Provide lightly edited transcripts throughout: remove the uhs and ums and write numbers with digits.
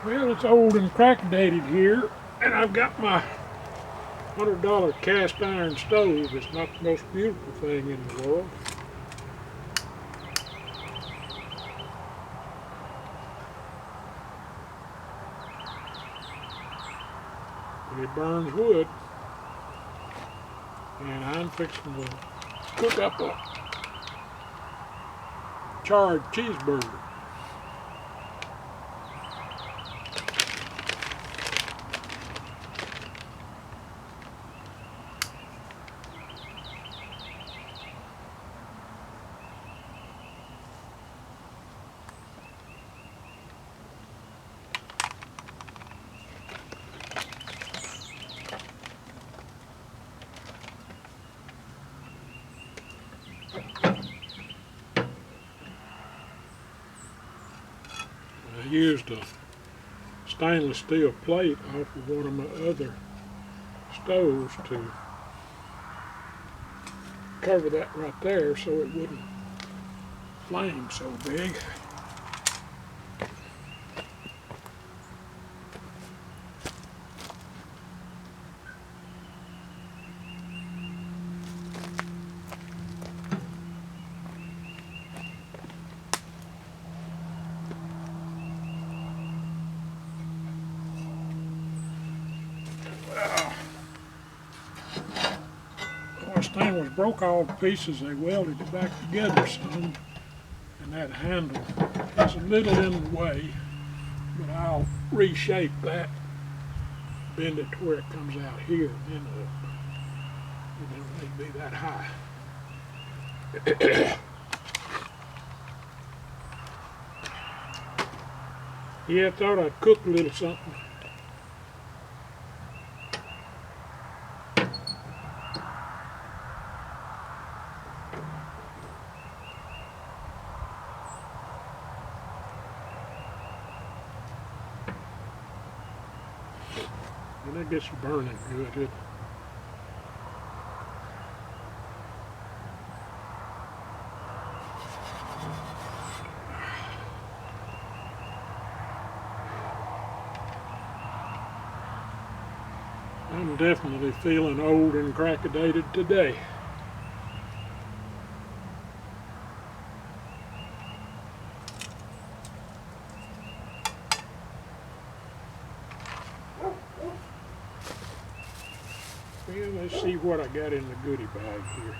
Well, it's old and crackadated here, and I've got my $100 cast iron stove. It's not the most beautiful thing in the world. But it burns wood, and I'm fixing to cook up a charred cheeseburger. I used a stainless steel plate off of one of my other stoves to cover that right there so it wouldn't flame so big. This thing was broke all to pieces. They welded it back together some, and that handle is a little in the way, but I'll reshape that, bend it to where it comes out here and then up. It doesn't need to be that high. Yeah, I thought I'd cook a little something. And that gets you burning good. I'm definitely feeling old and crackadated today. Well, let's see what I got in the goodie bag here.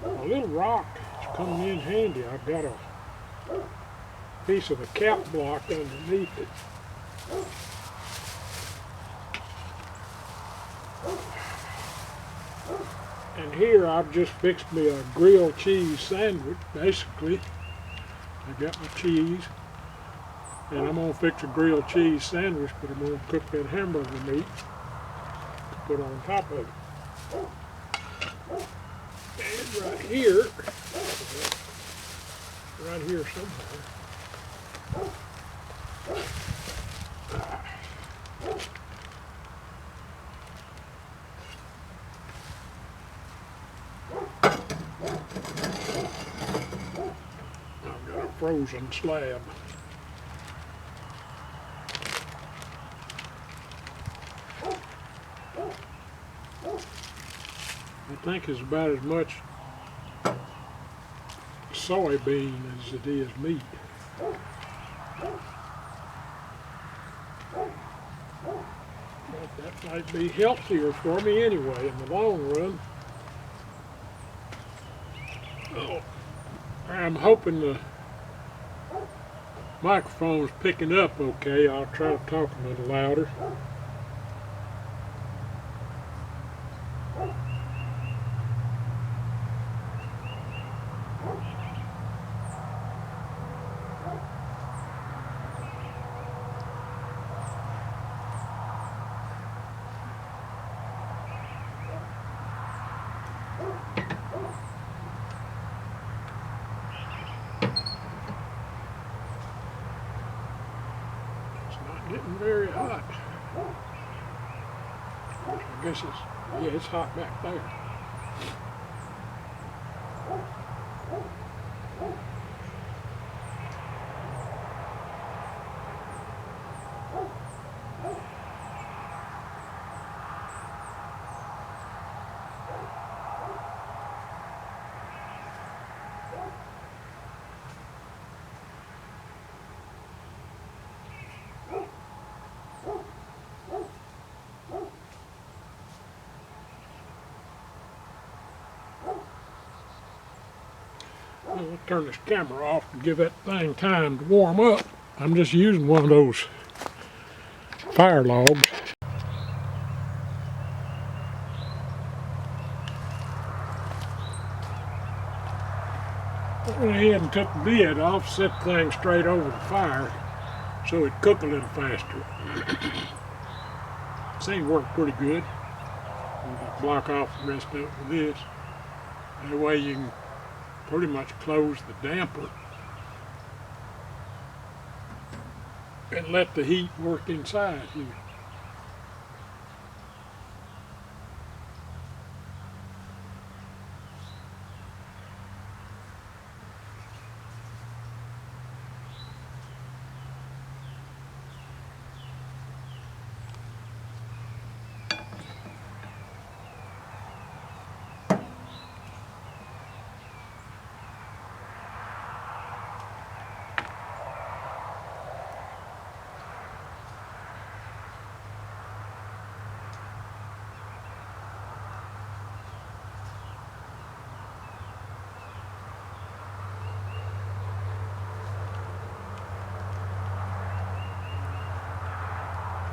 A little rock is coming in handy. I've got a piece of a cap block underneath it. And here I've just fixed me a grilled cheese sandwich, basically. I got my cheese, and I'm gonna fix a grilled cheese sandwich, but I'm gonna cook that hamburger meat to put on top of it. And right here somewhere, I've got a frozen slab. I think it's about as much soybean as it is meat. But that might be healthier for me anyway in the long run. Oh, I'm hoping the microphone's picking up okay. I'll try to talk a little louder. Getting very hot. I guess it's hot back there. I'll turn this camera off to give that thing time to warm up. I'm just using one of those fire logs. I went ahead and took the lid off, set the thing straight over the fire so it'd cook a little faster. Seemed to work pretty good. We'll block off the rest of it with this. That way you can pretty much close the damper and let the heat work inside here.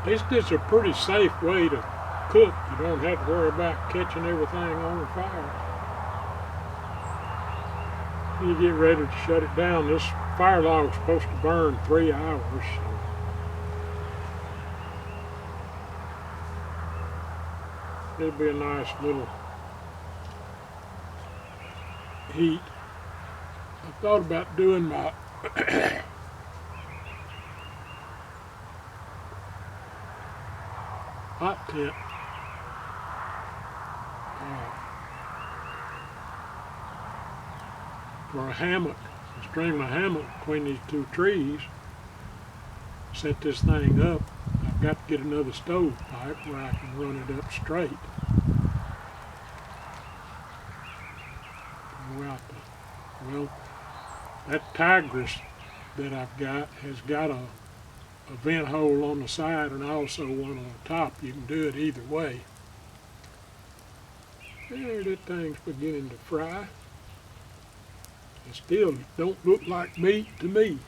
This is a pretty safe way to cook. You don't have to worry about catching everything on fire. You get ready to shut it down. This fire log is supposed to burn 3 hours. So it'll be a nice little heat. I thought about doing my hot tent for a hammock, string my hammock between these two trees, set this thing up. I've got to get another stovepipe where I can run it up straight. Well, that Tigris that I've got has got a vent hole on the side and also one on the top. You can do it either way. There, that thing's beginning to fry. It still don't look like meat to me.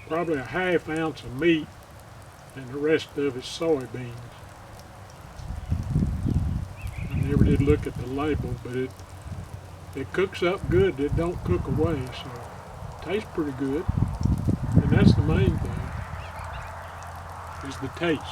Probably a half ounce of meat and the rest of it's soybeans. I never did look at the label, but it cooks up good. It don't cook away, so it tastes pretty good. And that's the main thing, is the taste.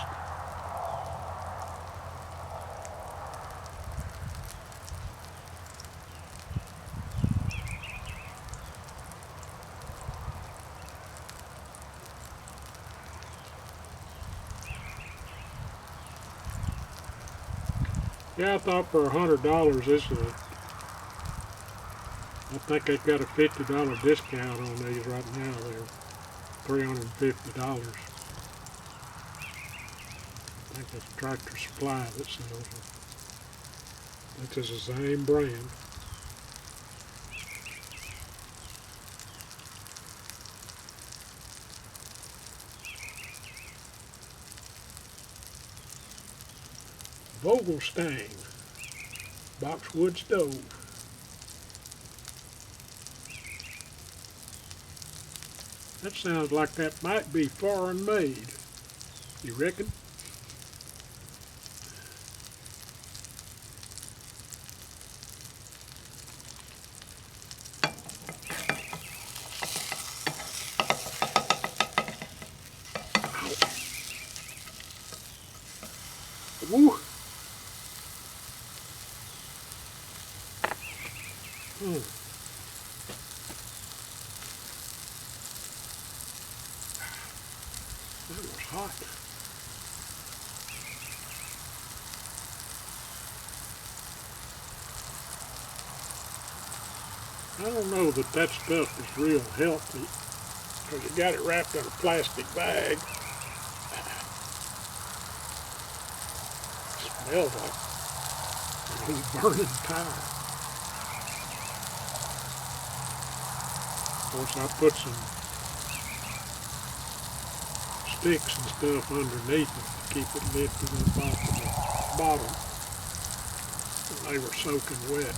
Yeah, I thought for $100 this is I think they've got a $50 discount on these right now. They're $350. I think that's Tractor Supply that sells them. That's the same brand. Vogelstein boxwood stove. That sounds like that might be foreign made. You reckon? Woo! That was hot. I don't know that that stuff is real healthy because you got it wrapped in a plastic bag. It smells like an old burning tire. Of course, I put some sticks and stuff underneath it to keep it lifted up off of the bottom. And they were soaking wet.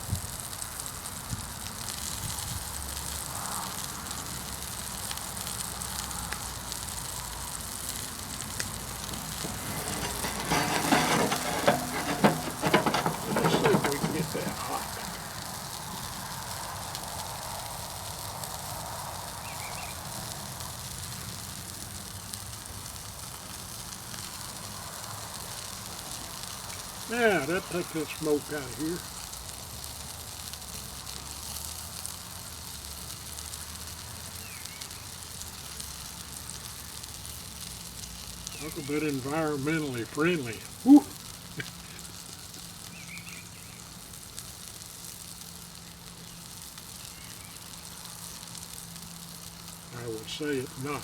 Let's see if we can get that hot. Yeah, that'll take that smoke out of here. Talk about environmentally friendly. Whew. I would say it's not.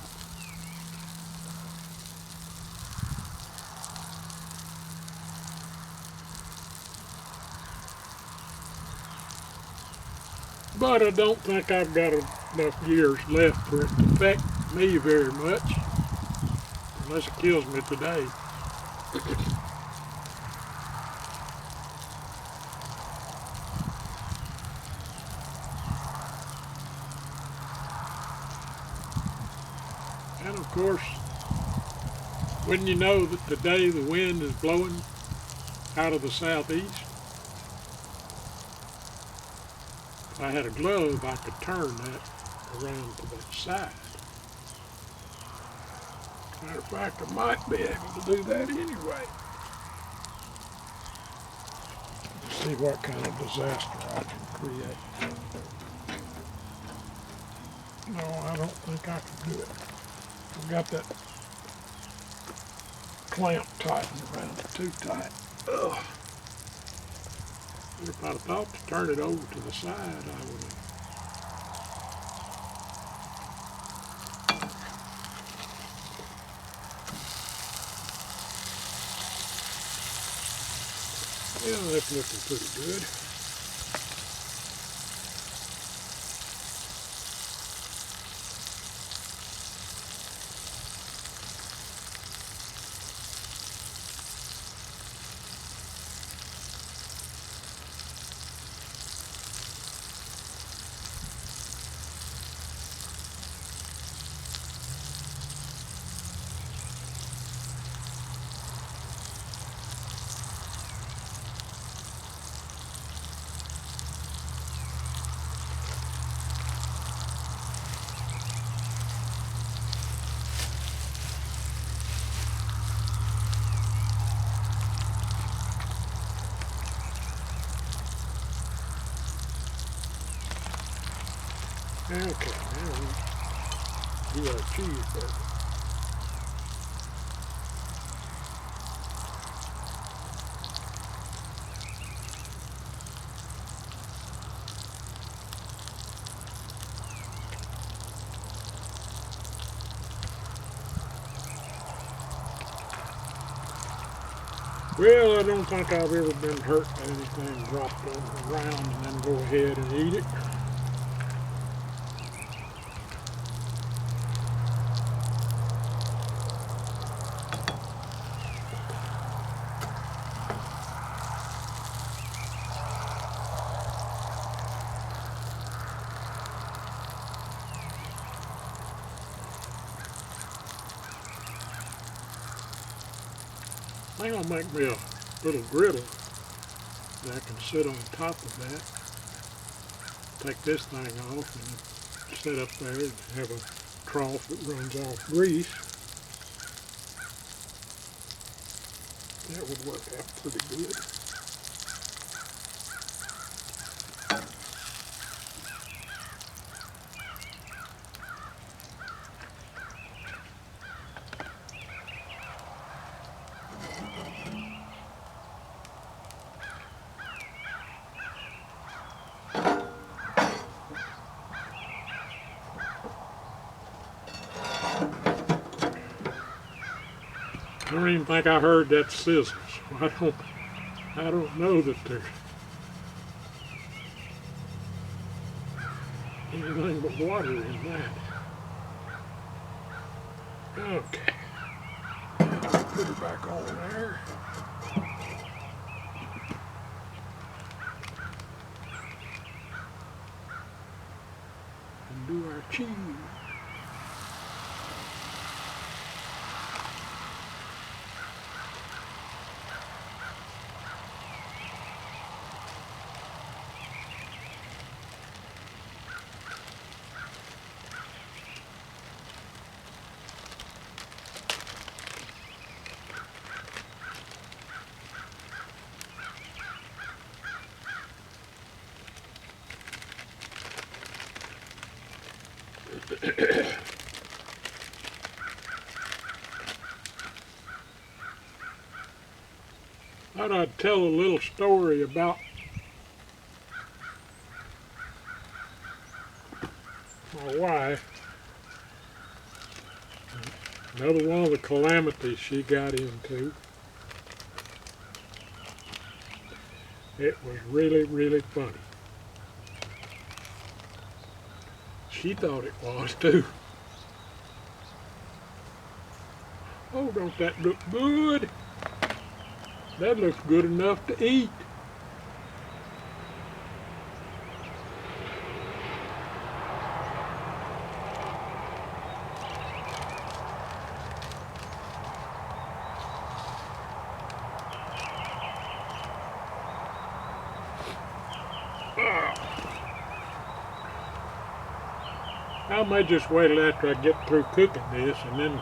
But I don't think I've got enough years left for it to affect me very much, unless it kills me today. And of course, wouldn't you know that today the wind is blowing out of the southeast? If I had a glove, I could turn that around to that side. Matter of fact, I might be able to do that anyway. Let's see what kind of disaster I can create. No, I don't think I can do it. I've got that clamp tightened around it too tight. Ugh. If I'd thought to turn it over to the side, I would have. Yeah, that's looking pretty good. Okay, now we do our cheeseburger. Well, I don't think I've ever been hurt by anything dropped on the ground and then go ahead and eat it. I think I'll make me a little griddle that I can sit on top of that. Take this thing off and sit up there and have a trough that runs off grease. That would work out pretty good. I don't even think I heard that sizzle, so I don't know that they're. Yeah, anything but water in that. Okay. I'll put her back on there. And do our cheese. Thought I'd tell a little story about my wife. Another one of the calamities she got into. It was really, really funny. She thought it was too. Oh, don't that look good? That looks good enough to eat. I may just wait till after I get through cooking this and then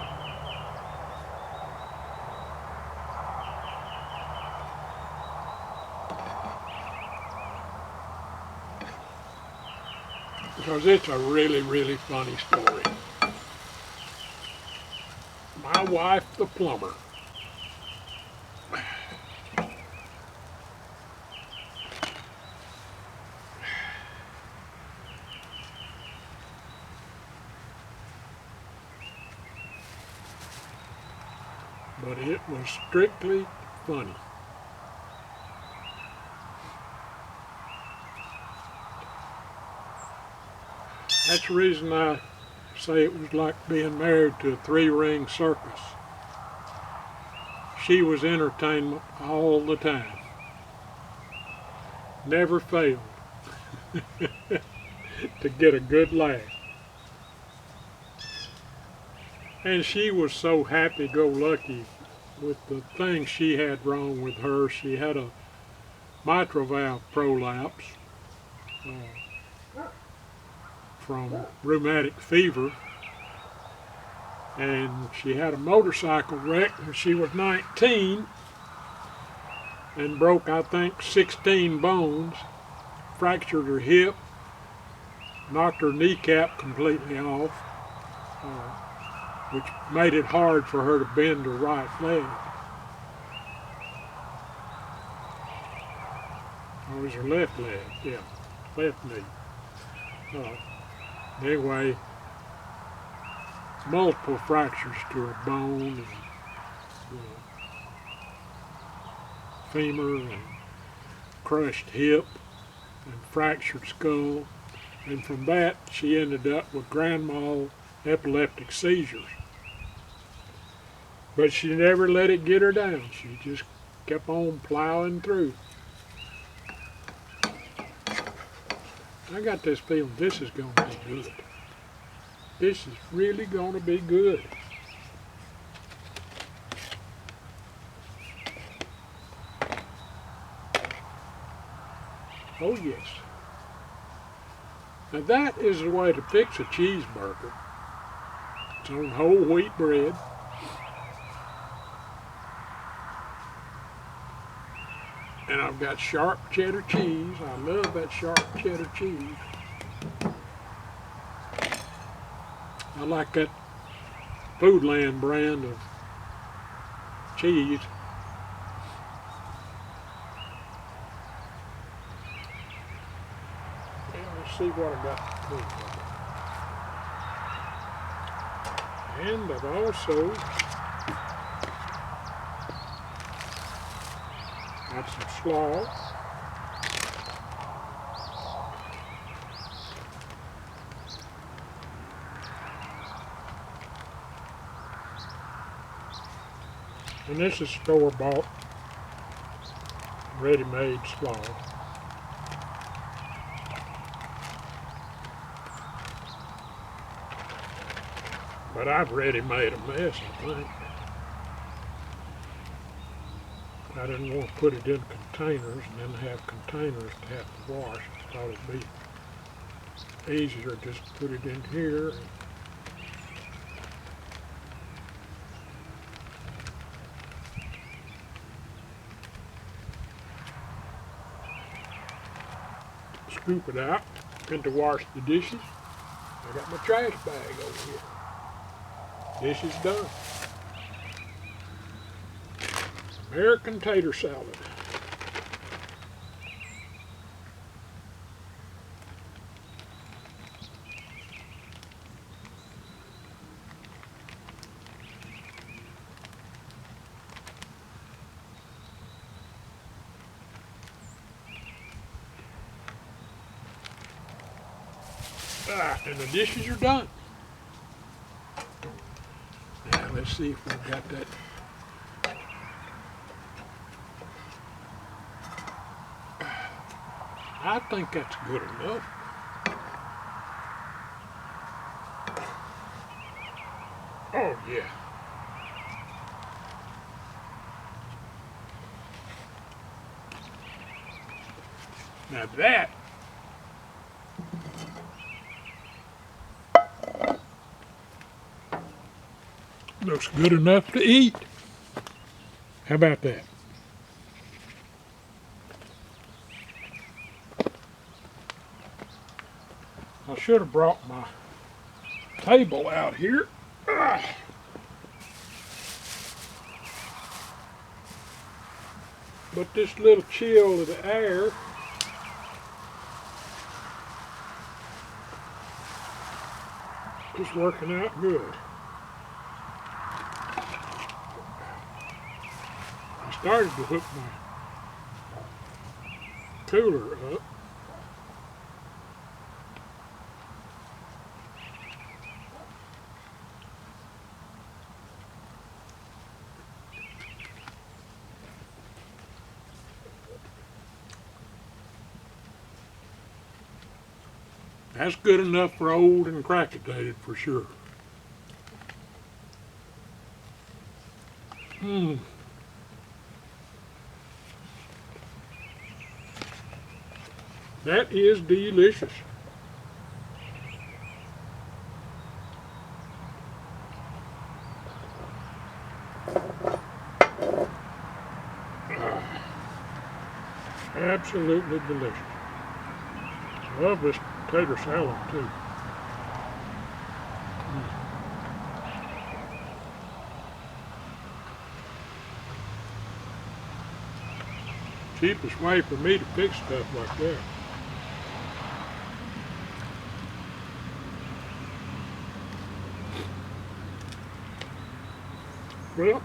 because it's a really, really funny story. My wife, the plumber. But it was strictly funny. That's the reason I say it was like being married to a three-ring circus. She was entertainment all the time. Never failed to get a good laugh. And she was so happy-go-lucky with the things she had wrong with her. She had a mitral valve prolapse from rheumatic fever, and she had a motorcycle wreck when she was 19 and broke, I think, 16 bones, fractured her hip, knocked her kneecap completely off, which made it hard for her to bend her right leg. Or was her left leg? Yeah, left knee. Anyway, multiple fractures to her bone and femur and crushed hip and fractured skull. And from that, she ended up with grand mal epileptic seizures. But she never let it get her down. She just kept on plowing through. I got this feeling this is going to be good. This is really going to be good. Oh yes. Now that is the way to fix a cheeseburger. It's on whole wheat bread. And I've got sharp cheddar cheese. I love that sharp cheddar cheese. I like that Foodland brand of cheese. And let's see what I got to cook. And I've also got some slaw. And this is store-bought, ready-made slaw. But I've ready made a mess, I think. I didn't want to put it in containers and then have containers to have to wash. I thought it'd be easier just to put it in here. Scoop it out and to wash the dishes. I got my trash bag over here. Dishes done. American tater salad. And the dishes are done. Now let's see if we've got that. I think that's good enough. Oh yeah. Now that looks good enough to eat. How about that? I should have brought my table out here. But this little chill of the air is working out good. I started to hook my cooler up. That's good enough for old and crackadated for sure. That is delicious. Absolutely delicious. Love this tater salad too. Cheapest way for me to fix stuff like that. Well,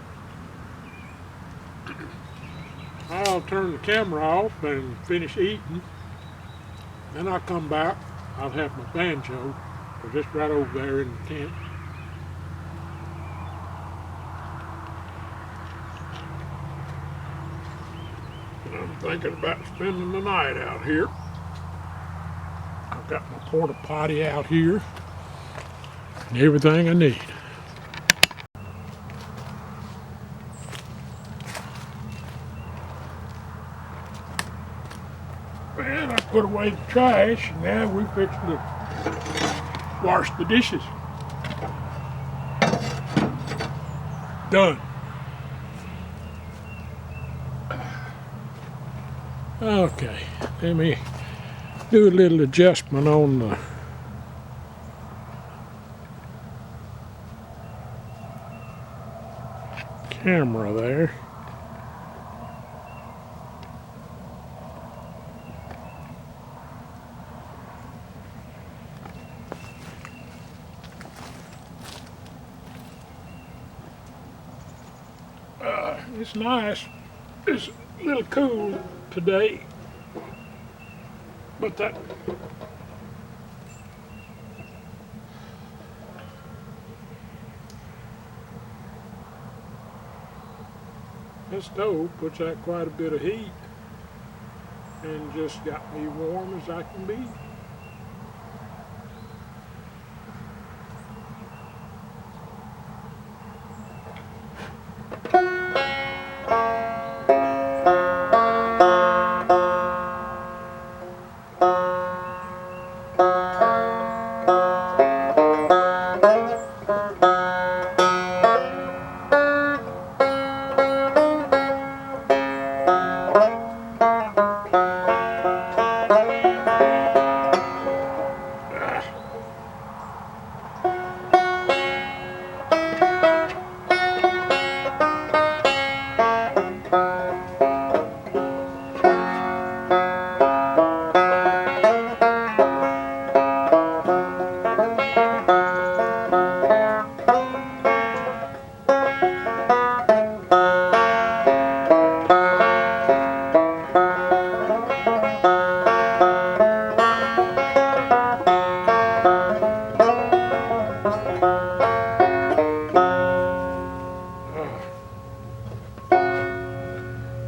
I'll turn the camera off and finish eating. Then I'll come back. I'll have my banjo, because it's right over there in the tent. And I'm thinking about spending the night out here. I've got my porta potty out here and everything I need. And I put away the trash, and now we're fixing to wash the dishes. Done. Okay, let me do a little adjustment on the camera there. It's nice. It's a little cool today, but that That stove puts out quite a bit of heat and just got me warm as I can be.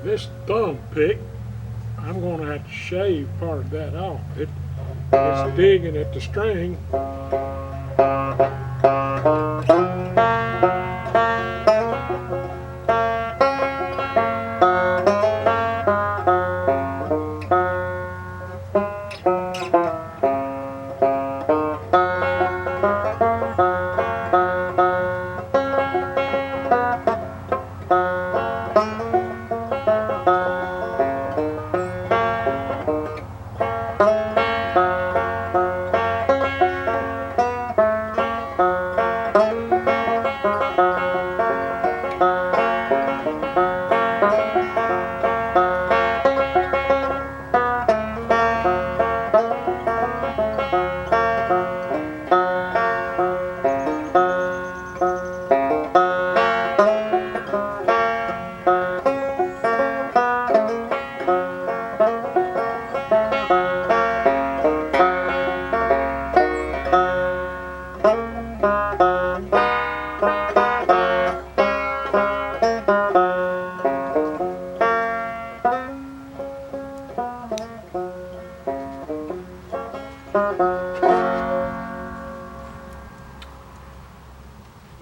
This thumb pick, I'm going to have to shave part of that off. It's digging at the string.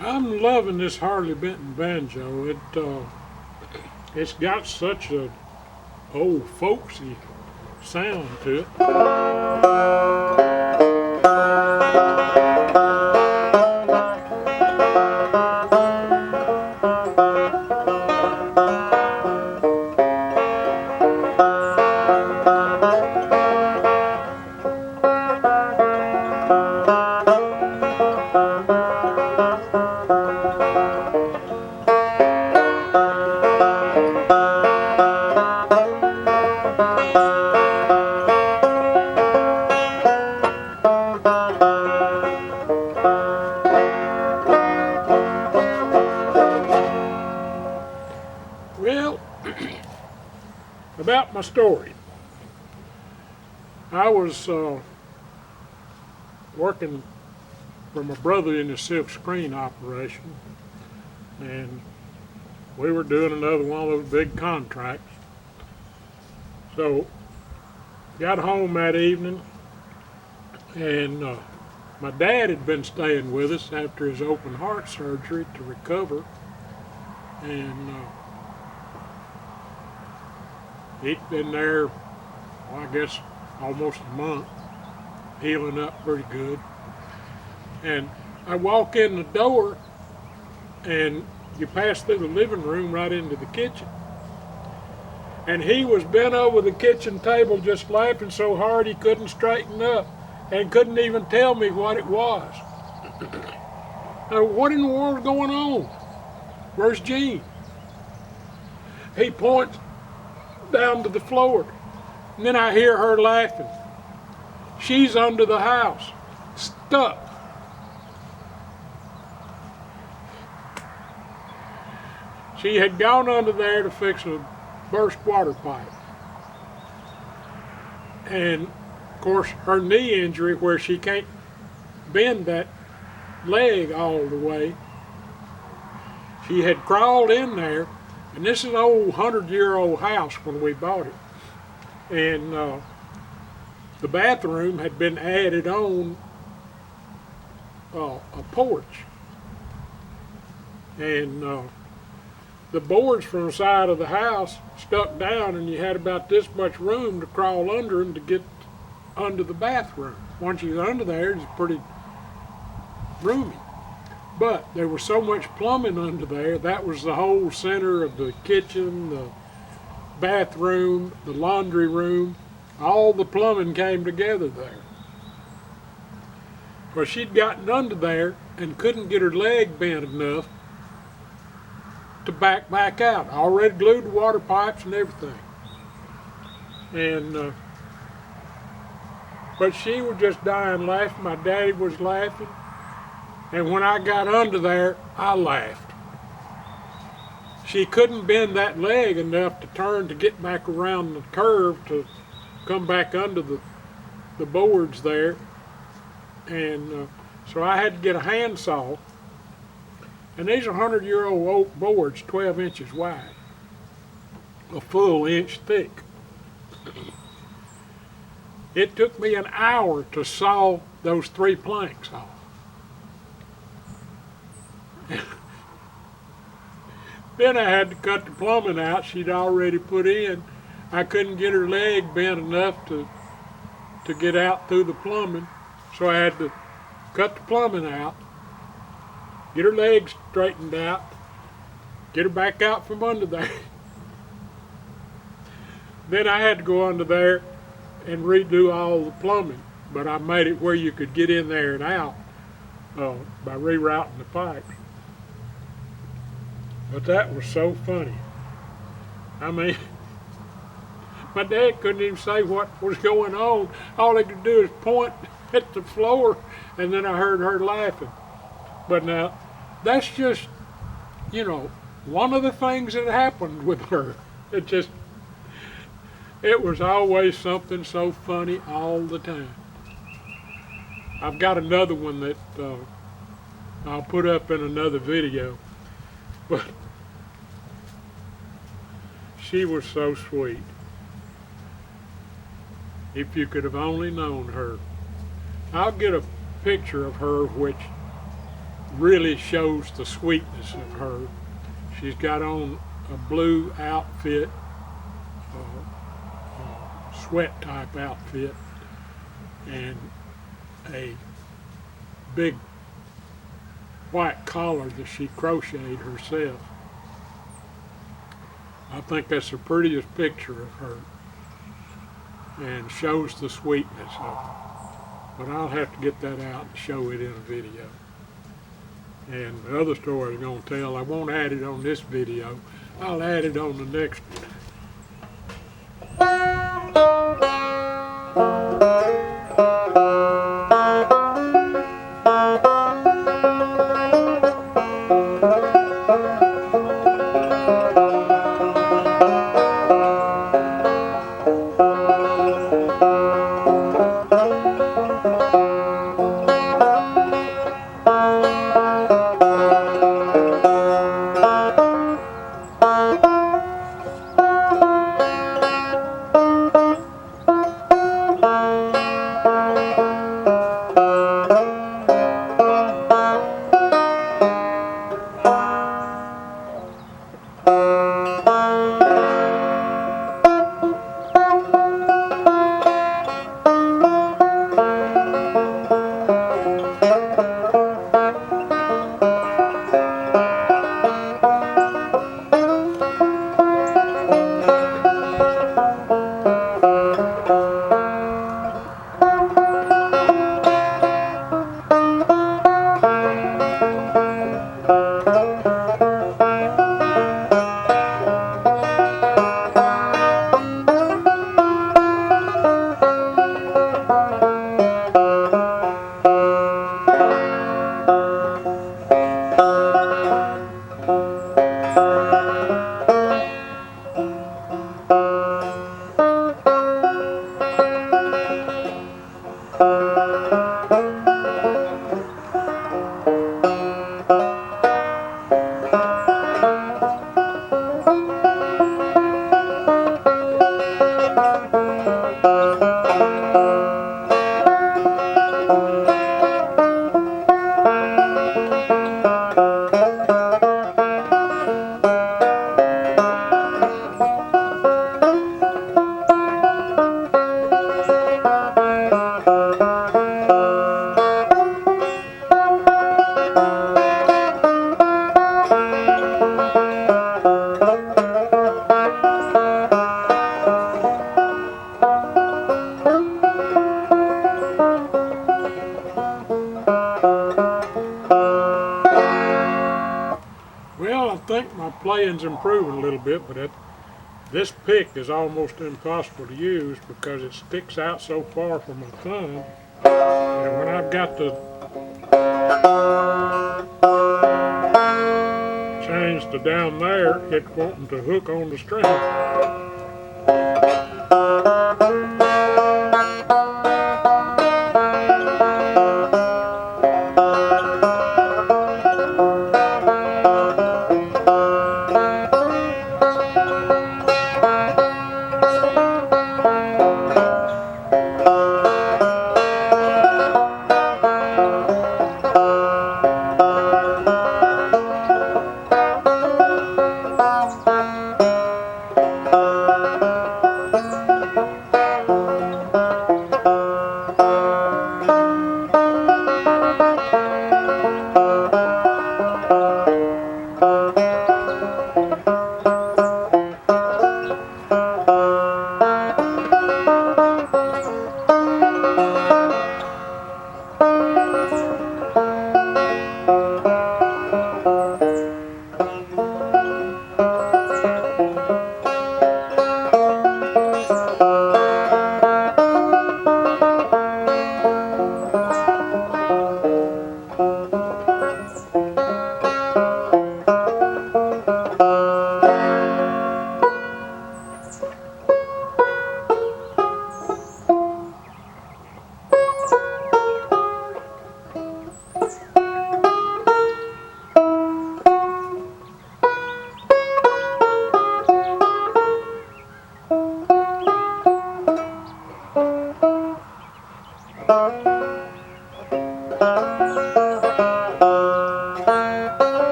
I'm loving this Harley Benton banjo. It's got such a old folksy sound to it. Well, about my story. I was working for my brother in the silk screen operation, and we were doing another one of those big contracts. So, got home that evening, and my dad had been staying with us after his open heart surgery to recover, and he'd been there, well, I guess, almost a month, healing up pretty good. And I walk in the door, and you pass through the living room right into the kitchen. And he was bent over the kitchen table just laughing so hard he couldn't straighten up and couldn't even tell me what it was. Now, what in the world is going on? Where's Jean? He points down to the floor, and then I hear her laughing. She's under the house, stuck. She had gone under there to fix a burst water pipe. And of course her knee injury, where she can't bend that leg all the way, she had crawled in there And this is an old 100-year-old house when we bought it. And the bathroom had been added on a porch. And the boards from the side of the house stuck down, and you had about this much room to crawl under them to get under the bathroom. Once you're under there, it's pretty roomy. But there was so much plumbing under there. That was the whole center of the kitchen, the bathroom, the laundry room. All the plumbing came together there. Well, she'd gotten under there and couldn't get her leg bent enough to back out. I already glued the water pipes and everything. And but she was just dying laughing. My daddy was laughing. And when I got under there, I laughed. She couldn't bend that leg enough to turn to get back around the curve to come back under the boards there. And so I had to get a handsaw. And these are 100-year-old oak boards, 12 inches wide, a full inch thick. It took me an hour to saw those 3 planks off. Then I had to cut the plumbing out she'd already put in. I couldn't get her leg bent enough to get out through the plumbing, so I had to cut the plumbing out, get her legs straightened out, get her back out from under there. Then I had to go under there and redo all the plumbing, but I made it where you could get in there and out by rerouting the pipes. But that was so funny. I mean, my dad couldn't even say what was going on. All he could do is point at the floor, and then I heard her laughing. But now, that's just, you know, one of the things that happened with her. It was always something so funny all the time. I've got another one that I'll put up in another video. But she was so sweet. If you could have only known her. I'll get a picture of her which really shows the sweetness of her. She's got on a blue outfit, sweat type outfit, and a big white collar that she crocheted herself. I think that's the prettiest picture of her and shows the sweetness of her. But I'll have to get that out and show it in a video. And the other story I'm going to tell, I won't add it on this video. I'll add it on the next one. Well, I think my playing's improving a little bit, but this pick is almost impossible to use because it sticks out so far from my thumb. And when I've got the chains to down there, it's wanting to hook on the string.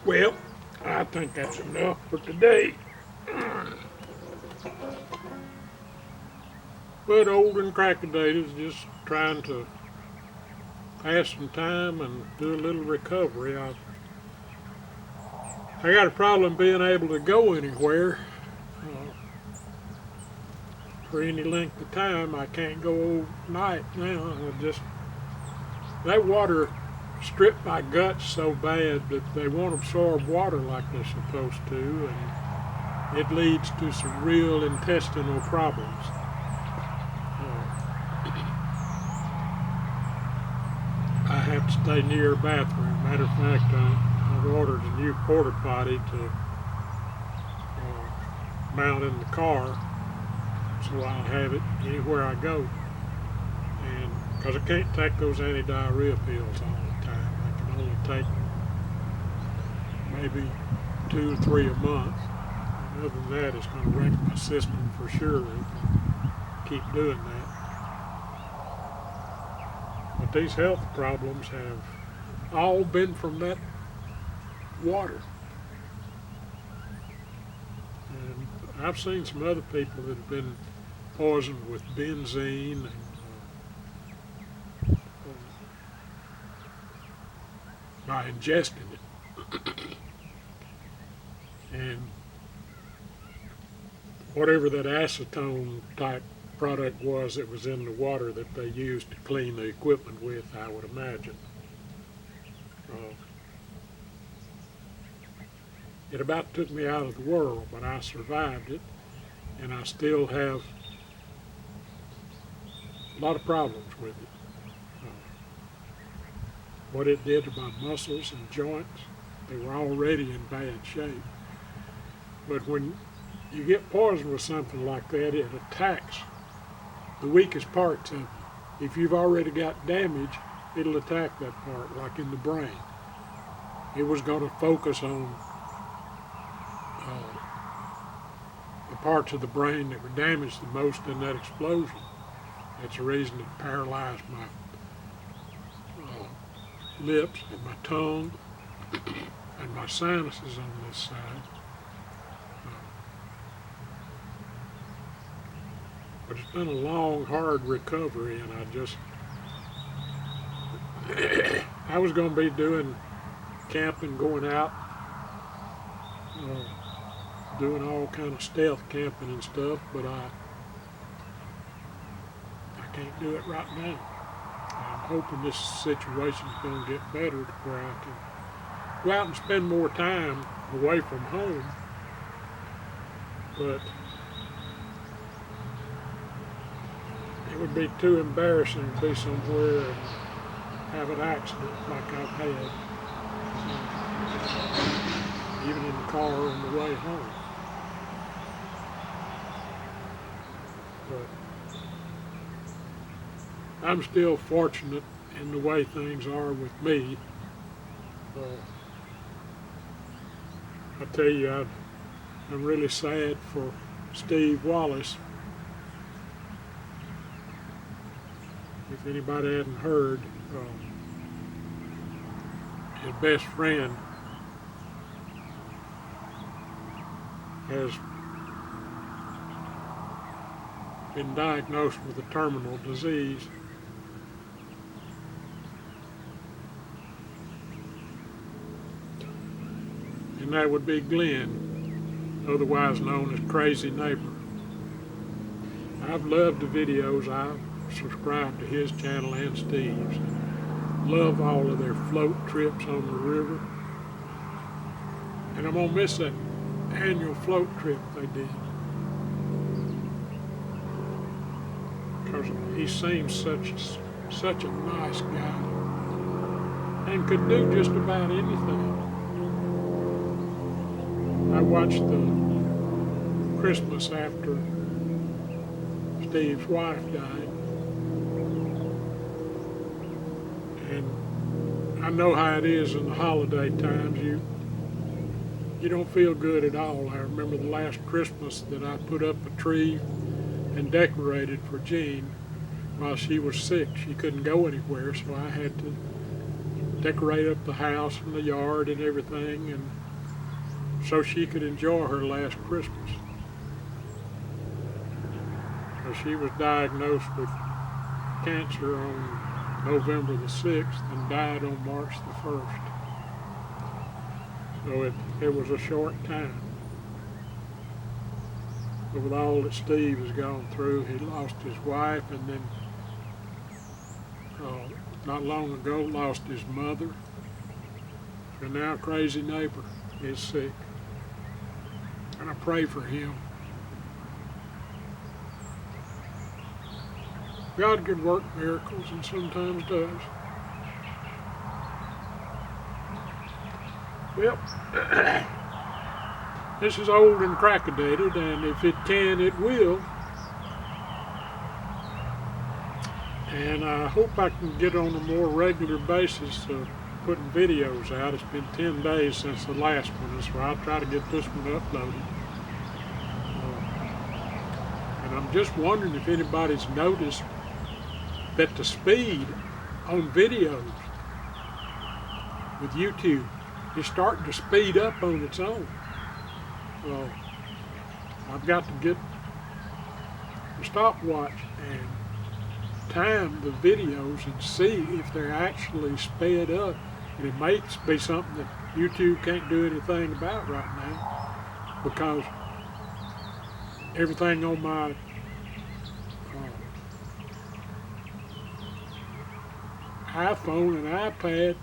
Well, I think that's enough for today. But old and crackadated is just trying to pass some time and do a little recovery. I got a problem being able to go anywhere for any length of time. I can't go overnight now. That water stripped my guts so bad that they won't absorb water like they're supposed to, and it leads to some real intestinal problems. I have to stay near a bathroom. Matter of fact, I've ordered a new porta potty to mount in the car, so I'll have it anywhere I go. And because I can't take those anti-diarrhea pills all the time, I can only take maybe 2 or 3 a month. And other than that, it's going to wreck my system for sure if I keep doing that. But these health problems have all been from that water. And I've seen some other people that have been poisoned with benzene and by ingesting it. And whatever that acetone type product was that was in the water that they used to clean the equipment with, I would imagine. It about took me out of the world, but I survived it, and I still have a lot of problems with it. What it did to my muscles and joints, they were already in bad shape. But when you get poisoned with something like that, it attacks the weakest parts of you. If you've already got damage, it'll attack that part, like in the brain. It was going to focus on the parts of the brain that were damaged the most in that explosion. That's the reason it paralyzed my lips and my tongue. and my sinuses on this side. But it's been a long, hard recovery, and I was going to be doing camping, going out, doing all kind of stealth camping and stuff, but I can't do it right now. I'm hoping this situation's going to get better to where I can go out and spend more time away from home, but it would be too embarrassing to be somewhere and have an accident like I've had, even in the car on the way home. But I'm still fortunate in the way things are with me. I tell you, I'm really sad for Steve Wallace. If anybody hadn't heard, his best friend has been diagnosed with a terminal disease. And that would be Glenn, otherwise known as Crazy Neighbor. I've loved the videos. I've subscribed to his channel and Steve's. Love all of their float trips on the river. And I'm gonna miss that annual float trip they did, because he seems such a nice guy and could do just about anything. I watched the Christmas after Steve's wife died, and I know how it is in the holiday times. You don't feel good at all. I remember the last Christmas that I put up a tree and decorated for Jean while she was sick. She couldn't go anywhere, so I had to decorate up the house and the yard and everything, and so she could enjoy her last Christmas. So she was diagnosed with cancer on November the 6th and died on March the 1st. So it was a short time. But with all that Steve has gone through, he lost his wife, and then not long ago lost his mother. And now Crazy Neighbor is sick. And I pray for him. God can work miracles, and sometimes does. Well, this is old and crackadated, and if it can, it will. And I hope I can get on a more regular basis of putting videos out. It's been 10 days since the last one, so I'll try to get this one uploaded. And I'm just wondering if anybody's noticed that the speed on videos with YouTube is starting to speed up on its own. So I've got to get a stopwatch and time the videos and see if they're actually sped up. And it may be something that YouTube can't do anything about right now, because everything on my iPhone and iPad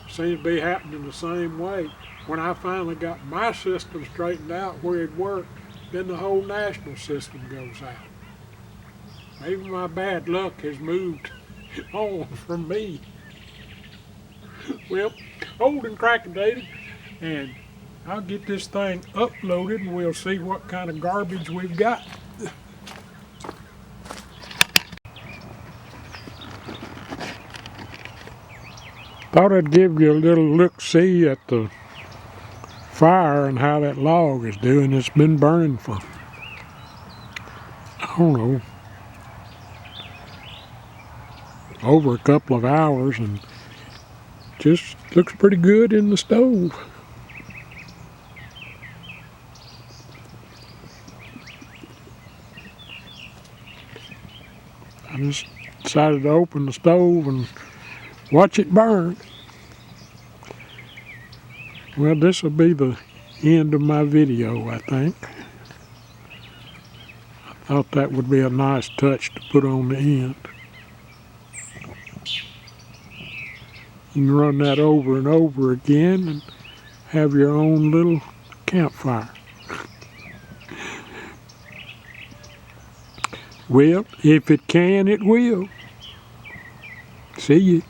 seems to be happening the same way. When I finally got my system straightened out where it worked, then the whole national system goes out. Maybe my bad luck has moved on from me. Well, old and crackadated, and I'll get this thing uploaded and we'll see what kind of garbage we've got. Thought I'd give you a little look-see at the fire and how that log is doing. It's been burning for, I don't know, over a couple of hours, and just looks pretty good in the stove. just decided to open the stove and watch it burn. Well, this will be the end of my video, I think. I thought that would be a nice touch to put on the end. You can run that over and over again and have your own little campfire. Well, if it can, it will. See you.